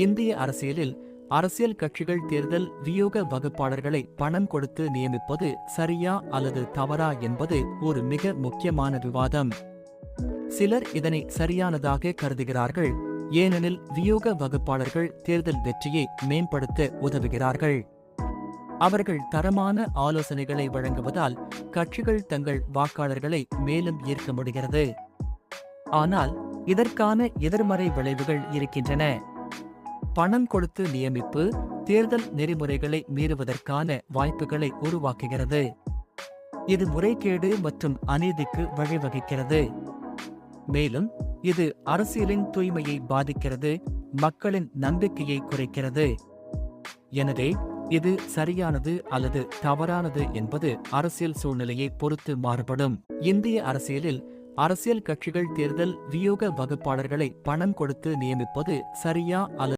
இந்திய அரசியலில் அரசியல் கட்சிகள் தேர்தல் வியூக வகுப்பாளர்களை பணம் கொடுத்து நியமிப்பது சரியா அல்லது தவறா என்பது ஒரு மிக முக்கியமான விவாதம். சிலர் இதனை சரியானதாக கருதுகிறார்கள், ஏனெனில் வியூக வகுப்பாளர்கள் தேர்தல் வெற்றியை மேம்படுத்த உதவுகிறார்கள். அவர்கள் தரமான ஆலோசனைகளை வழங்குவதால் கட்சிகள் தங்கள் வாக்காளர்களை மேலும் ஈர்க்க முடிகிறது. ஆனால் இதற்கான எதிர்மறை விளைவுகள் இருக்கின்றன. பணம் கொடுத்து நியமிப்பு தேர்தல் நெறிமுறைகளை மீறுவதற்கான வாய்ப்புகளை உருவாக்குகிறது. இது முறைகேடு மற்றும் அநீதிக்கு வழிவகுக்கிறது. மேலும் இது அரசியலின் தூய்மையை பாதிக்கிறது, மக்களின் நம்பிக்கையை குறைக்கிறது. எனவே இது சரியானது அல்லது தவறானது என்பது அரசியல் சூழ்நிலையை பொறுத்து மாறுபடும். இந்திய அரசியலில் அரசியல் கட்சிகள் தேர்தல் வியூக வகுப்பாளர்களை பணம் கொடுத்து நியமிப்பது சரியா அல்லது